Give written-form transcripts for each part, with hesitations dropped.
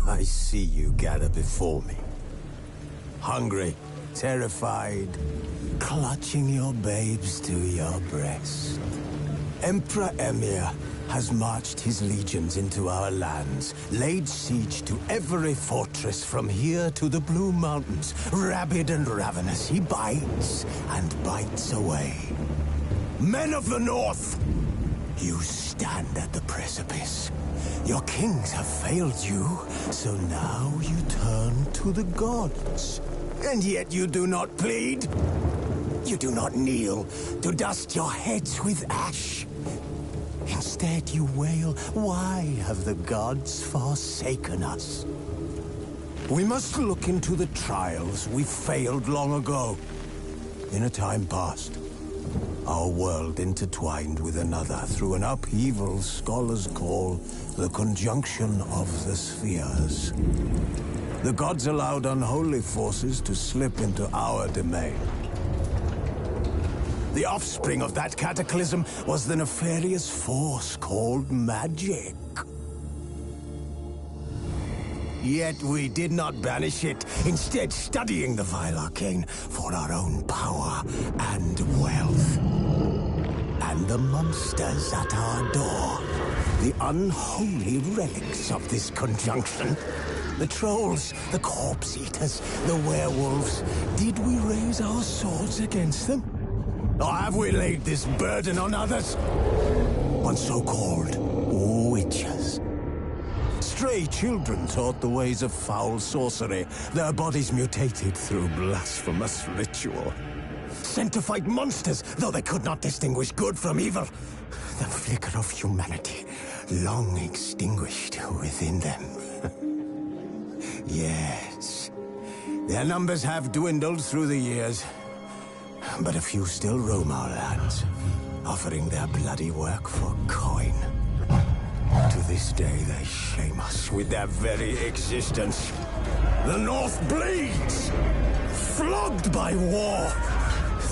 I see you gather before me. Hungry, terrified, clutching your babes to your breast. Emperor Emir has marched his legions into our lands, laid siege to every fortress from here to the Blue Mountains. Rabid and ravenous, he bites and bites away. Men of the North, you stand at the precipice. Your kings have failed you, so now you turn to the gods. And yet you do not plead. You do not kneel to dust your heads with ash. Instead you wail, why have the gods forsaken us? We must look into the trials we failed long ago. In a time past, our world intertwined with another through an upheaval scholars call the conjunction of the spheres. The gods allowed unholy forces to slip into our domain. The offspring of that cataclysm was the nefarious force called magic. Yet we did not banish it, instead studying the vile arcane for our own power and wealth. And the monsters at our door, the unholy relics of this conjunction. The trolls, the corpse-eaters, the werewolves. Did we raise our swords against them? Or have we laid this burden on others? On so-called witches. Stray children taught the ways of foul sorcery, their bodies mutated through blasphemous ritual. Sent to fight monsters, though they could not distinguish good from evil. The flicker of humanity, long extinguished within them. Yes, their numbers have dwindled through the years. But a few still roam our lands, offering their bloody work for coin. To this day, they shame us with their very existence. The North bleeds, flogged by war.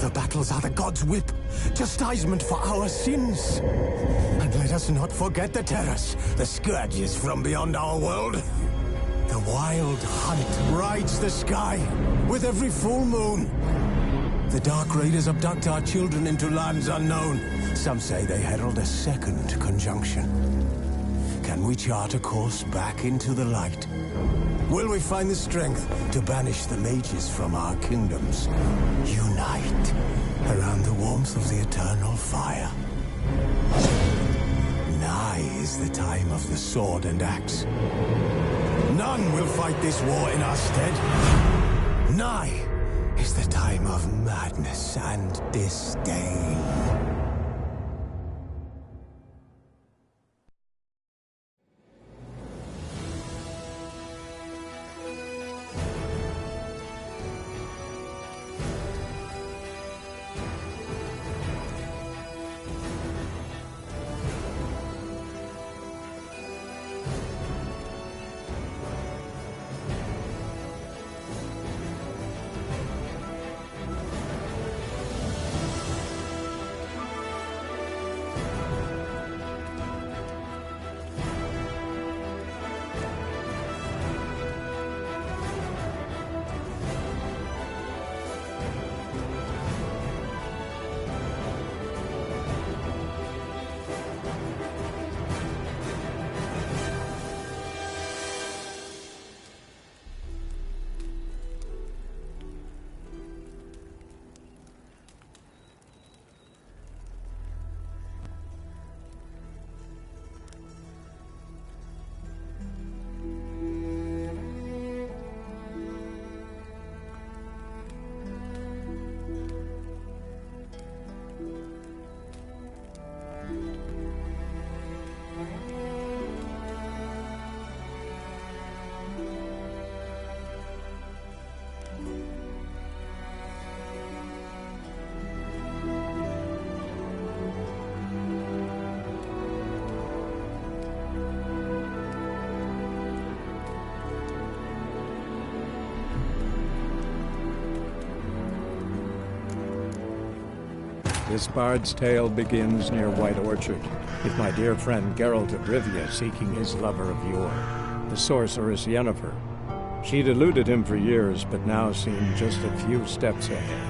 The battles are the gods' whip, chastisement for our sins. And let us not forget the terrors, the scourges from beyond our world. The wild hunt rides the sky with every full moon. The Dark Raiders abduct our children into lands unknown. Some say they herald a second conjunction. Can we chart a course back into the light? Will we find the strength to banish the mages from our kingdoms? Unite around the warmth of the eternal fire. Nigh is the time of the sword and axe. None will fight this war in our stead. Nigh is the time of madness and disdain. This bard's tale begins near White Orchard, with my dear friend Geralt of Rivia seeking his lover of yore. the sorceress Yennefer. She'd eluded him for years, but now seemed just a few steps ahead.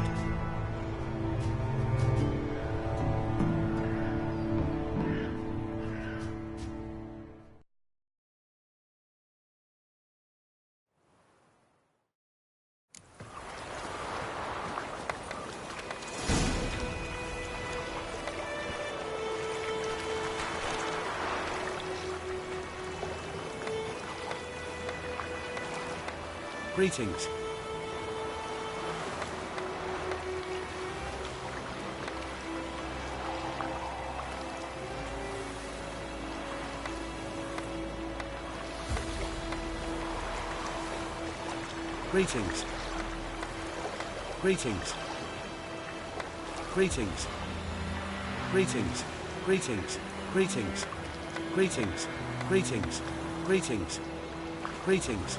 Greetings. Greetings. Greetings. Greetings. Greetings. Greetings. Greetings. Greetings. Greetings. Greetings. Greetings.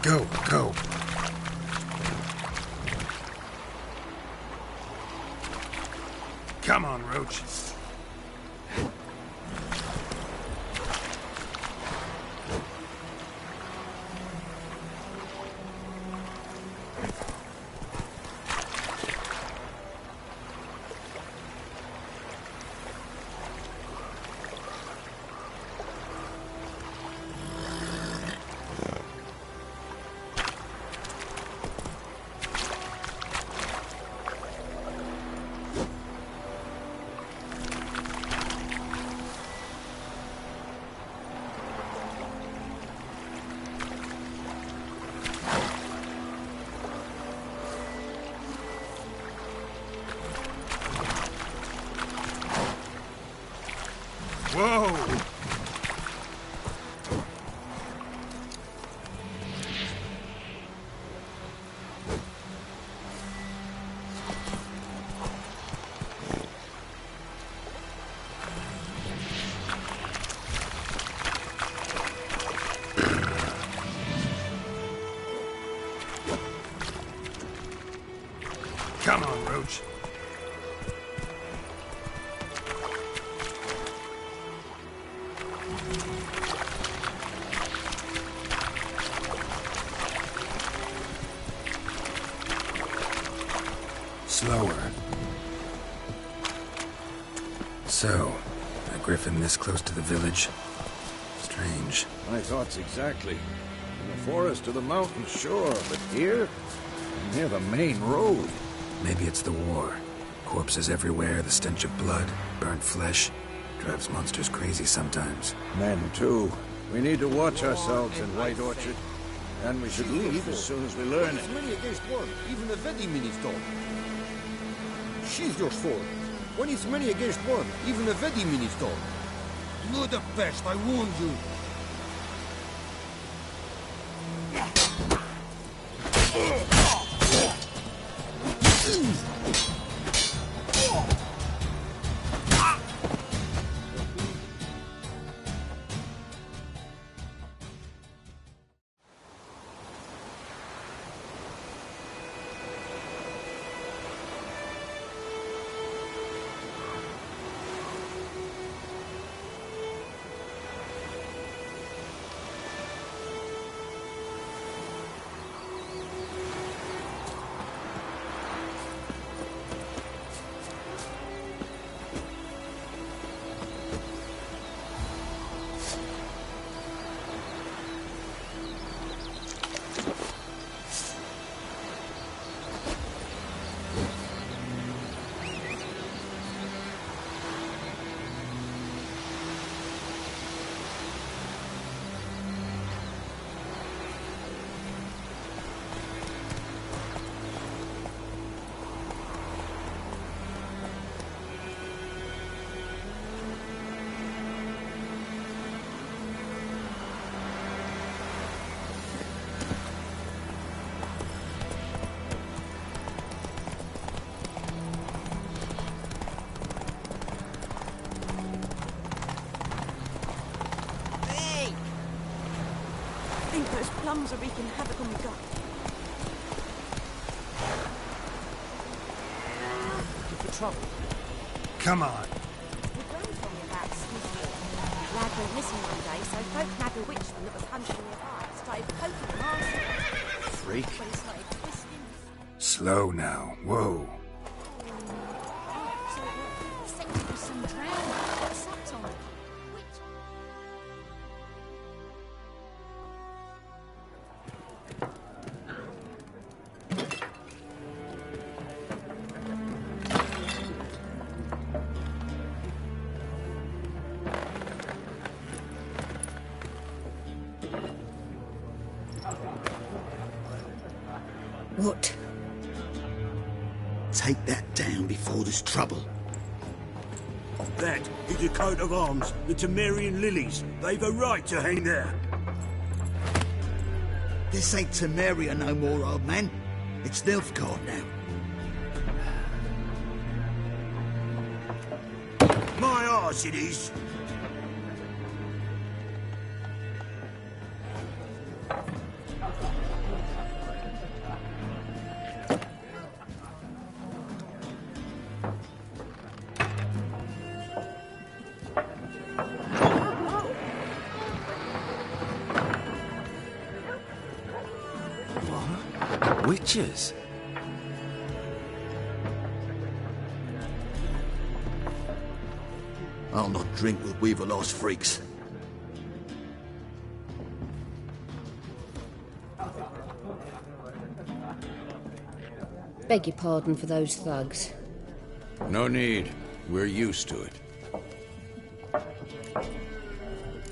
Go, go. Come on, Roach. Whoa! Come on, Roach. Slower. So, a griffin this close to the village? Strange. My thoughts exactly. In the forest or the mountains, sure, but here? Near the main road. Maybe it's the war. Corpses everywhere, the stench of blood, burnt flesh. Drives monsters crazy sometimes. Men, too. We need to watch ourselves in White Orchard. And we should leave as soon as we learn it. Many against one, even a very minister. Sheathe your sword. When it's many against one, even a very minister. You're the best, I warn you. lungs are wreaking havoc on the gut. Looking for trouble? Come on. The grand told me about Smith. Lad went missing one day, so folk nabbed a witchman that was hunting nearby. Started poking him after. Freak. When he started twisting. Slow now. Whoa. So sent him for some drowning. Got sat on. Witch. What? Take that down before there's trouble. That is a coat of arms, the Temerian lilies. They've a right to hang there. This ain't Temeria no more, old man. It's Nilfgaard now. My arse it is. Witches? I'll not drink with Weaver-lost freaks. Beg your pardon for those thugs. No need. We're used to it.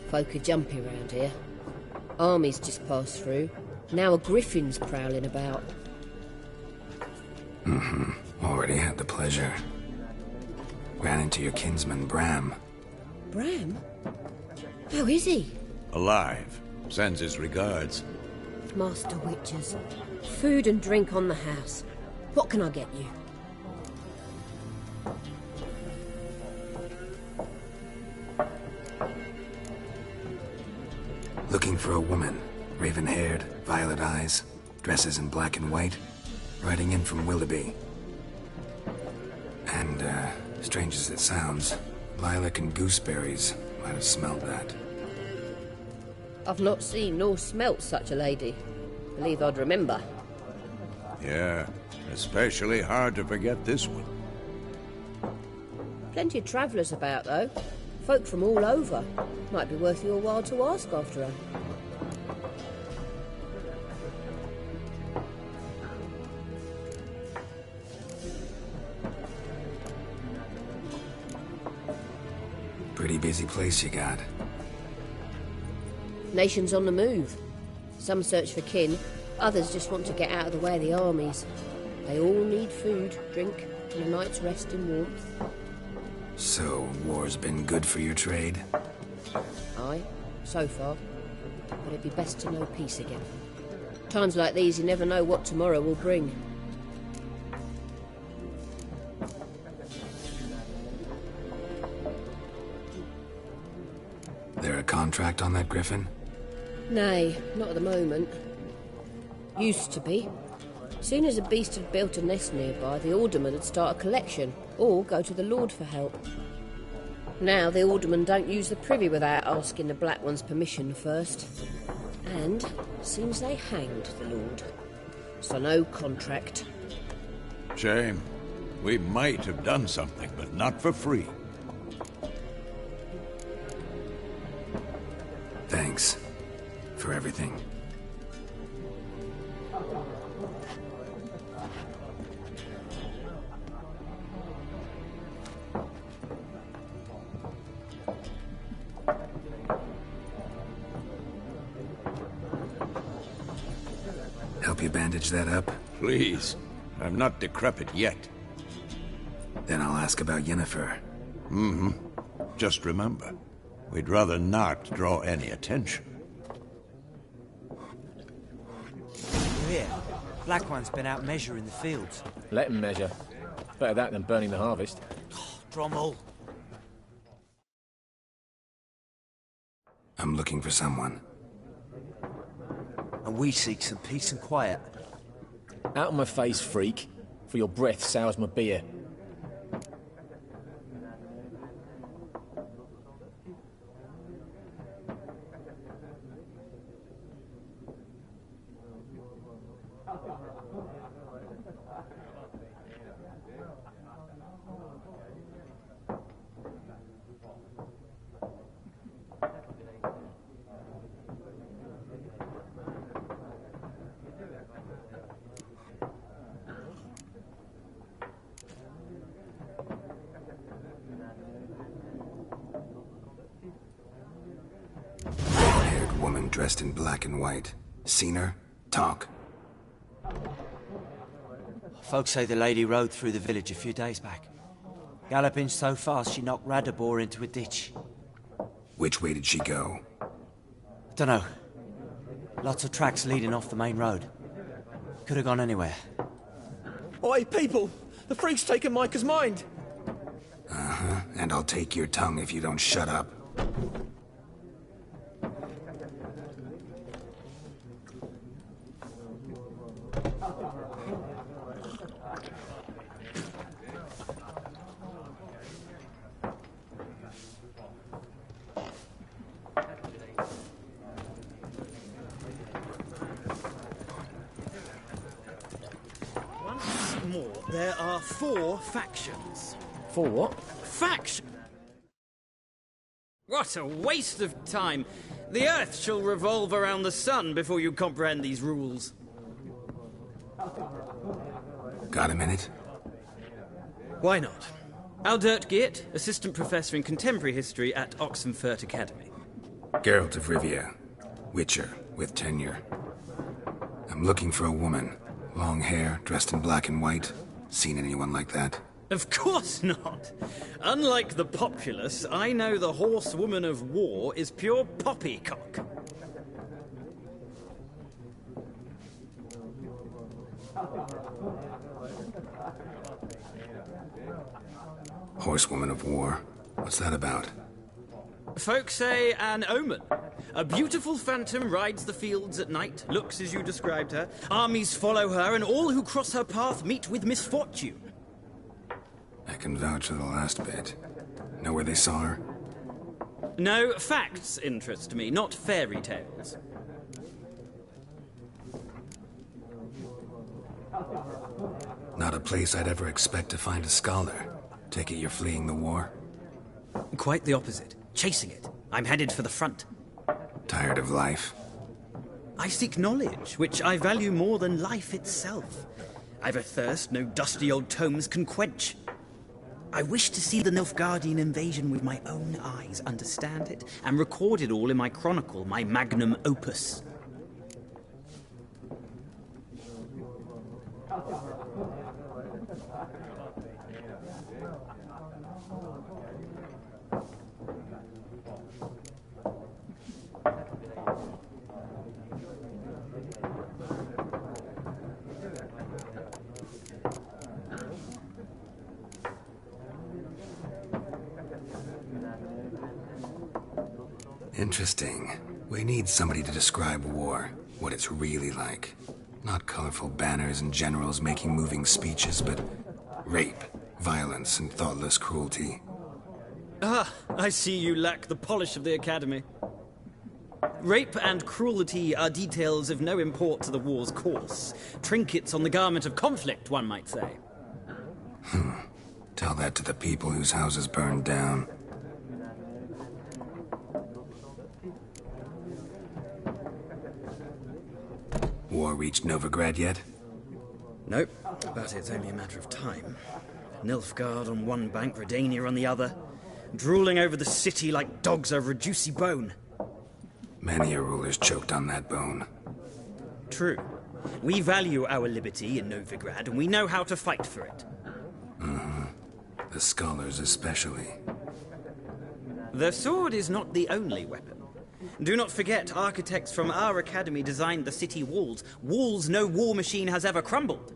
Folk are jumpy round here. Armies just passed through. Now a griffin's prowling about. Already had the pleasure. Ran into your kinsman, Bram. Bram? How is he? Alive. Sends his regards. Master Witches. Food and drink on the house. What can I get you? Looking for a woman. Raven-haired, violet eyes, dresses in black and white. Riding in from Willoughby. And, strange as it sounds, lilac and gooseberries might have smelled that. I've not seen nor smelt such a lady. Believe I'd remember. Yeah, especially hard to forget this one. Plenty of travellers about, though. Folk from all over. Might be worth your while to ask after her. Pretty busy place you got. Nations on the move. Some search for kin, others just want to get out of the way of the armies. They all need food, drink, and a night's rest in warmth. So, war's been good for your trade? Aye, so far. But it'd be best to know peace again. Times like these, you never know what tomorrow will bring. There a contract on that griffin? Nay, not at the moment. Used to be. Soon as a beast had built a nest nearby, the alderman would start a collection, or go to the Lord for help. Now the aldermen don't use the privy without asking the Black One's permission first. And seems they hanged the Lord. So no contract. Shame. We might have done something, but not for free. Thanks. For everything. Help you bandage that up? Please. I'm not decrepit yet. Then I'll ask about Yennefer. Just remember, we'd rather not draw any attention. You're here. Black One's been out measuring the fields. Let him measure. Better that than burning the harvest. Drommel. I'm looking for someone. And we seek some peace and quiet. Out of my face, freak, for your breath sours my beer. Red-haired woman dressed in black and white. Seen her? Talk. Folks say the lady rode through the village a few days back. Galloping so fast she knocked Radabor into a ditch. Which way did she go? Dunno. Lots of tracks leading off the main road. Could have gone anywhere. Oi, people! The freak's taken Micah's mind! Uh-huh, and I'll take your tongue if you don't shut up. More, there are 4 factions. 4 what? Faction! What a waste of time! The Earth shall revolve around the sun before you comprehend these rules. Got a minute? Why not? Aldert Geert, Assistant Professor in Contemporary History at Oxenfurt Academy. Geralt of Rivia. Witcher, with tenure. I'm looking for a woman. Long hair, dressed in black and white. Seen anyone like that? Of course not! Unlike the populace, I know the horsewoman of war is pure poppycock. Horsewoman of war? What's that about? Folk say an omen. A beautiful phantom rides the fields at night, looks as you described her. Armies follow her, and all who cross her path meet with misfortune. I can vouch for the last bit. Know where they saw her? No, facts interest me, not fairy tales. Not a place I'd ever expect to find a scholar. Take it you're fleeing the war? Quite the opposite. Chasing it. I'm headed for the front. Tired of life? I seek knowledge, which I value more than life itself. I've a thirst no dusty old tomes can quench. I wish to see the Nilfgaardian invasion with my own eyes, understand it, and record it all in my chronicle, my magnum opus. Interesting. We need somebody to describe war, what it's really like. Not colorful banners and generals making moving speeches, but rape, violence, and thoughtless cruelty. Ah, I see you lack the polish of the Academy. Rape and cruelty are details of no import to the war's course. Trinkets on the garment of conflict, one might say. Tell that to the people whose houses burned down. War reached Novigrad yet? Nope, but it's only a matter of time. Nilfgaard on one bank, Redania on the other, drooling over the city like dogs over a juicy bone. Many a ruler's choked on that bone. True. We value our liberty in Novigrad, and we know how to fight for it. The scholars especially. The sword is not the only weapon. Do not forget, architects from our academy designed the city walls. Walls no war machine has ever crumbled.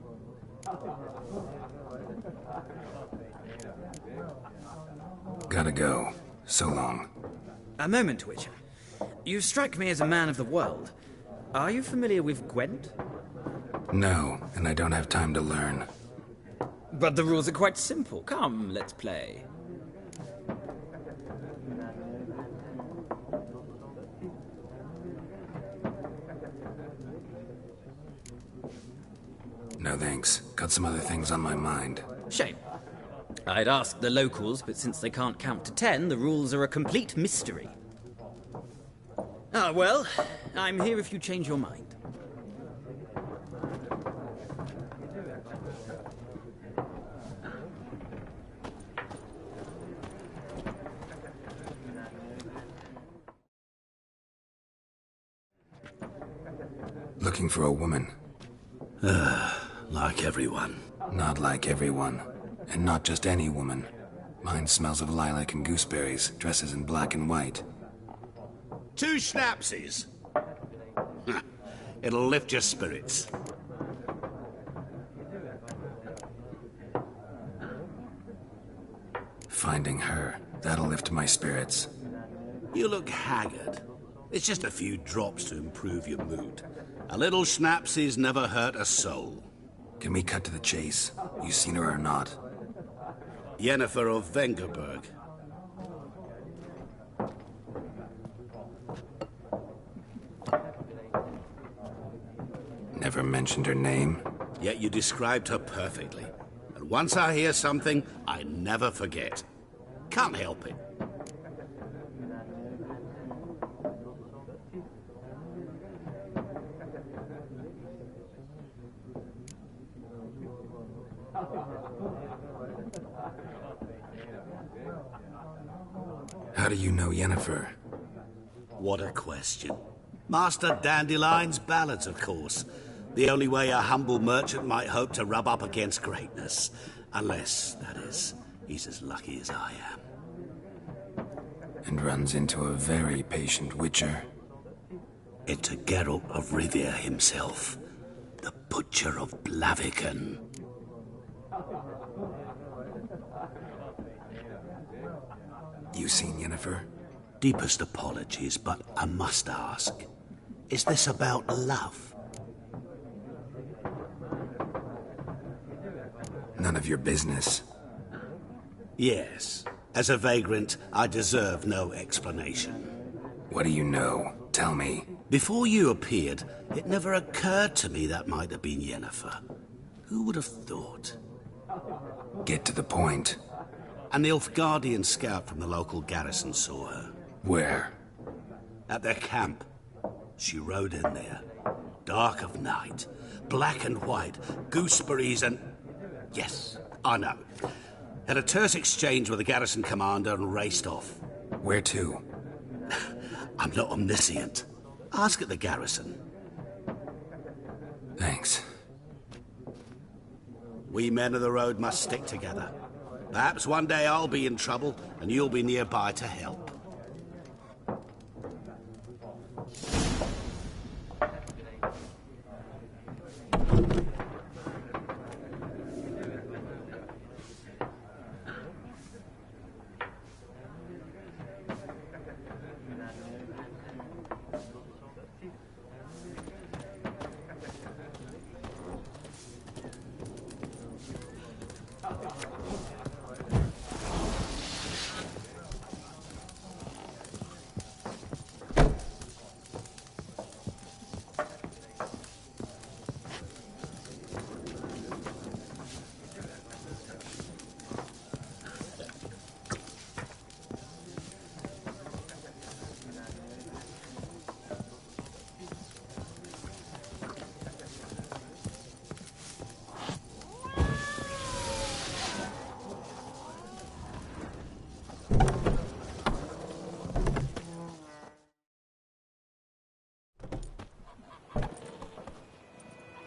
Gotta go. So long. A moment, Witcher. You strike me as a man of the world. Are you familiar with Gwent? No, and I don't have time to learn. But the rules are quite simple. Come, let's play. No thanks. Got some other things on my mind. Shame. I'd ask the locals, but since they can't count to 10, the rules are a complete mystery. Ah, well, I'm here if you change your mind. Looking for a woman. Like everyone. Not like everyone. And not just any woman. Mine smells of lilac and gooseberries, dresses in black and white. 2 schnapsies. It'll lift your spirits. Finding her, that'll lift my spirits. You look haggard. It's just a few drops to improve your mood. A little schnapsies never hurt a soul. Can we cut to the chase? You seen her or not? Yennefer of Vengerberg. Never mentioned her name. Yet you described her perfectly. And once I hear something, I never forget. Can't help it. How do you know Yennefer? What a question. Master Dandelion's ballads, of course. The only way a humble merchant might hope to rub up against greatness. Unless, that is, he's as lucky as I am. And runs into a very patient witcher. Into Geralt of Rivia himself. The Butcher of Blaviken. You seen Yennefer? Deepest apologies, but I must ask. Is this about love? None of your business. Yes. As a vagrant, I deserve no explanation. What do you know? Tell me. Before you appeared, it never occurred to me that might have been Yennefer. Who would have thought? Get to the point. An Nilfgaardian scout from the local garrison saw her. Where? At their camp. She rode in there. Dark of night. Black and white. Gooseberries and... Yes, I know. Had a terse exchange with the garrison commander and raced off. Where to? I'm not omniscient. Ask at the garrison. Thanks. We men of the road must stick together. Perhaps one day I'll be in trouble and you'll be nearby to help.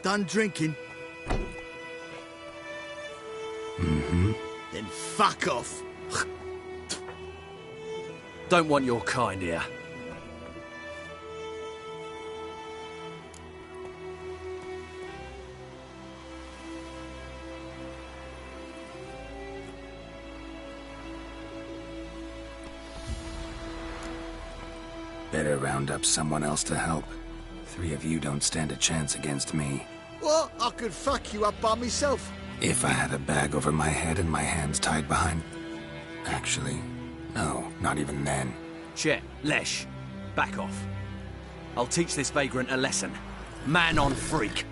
Done drinking? Mm-hmm. Then fuck off. Don't want your kind here. Better round up someone else to help. 3 of you don't stand a chance against me. What? I could fuck you up by myself. If I had a bag over my head and my hands tied behind... Actually, no, not even then. Chet, Lesh, back off. I'll teach this vagrant a lesson. Man on freak.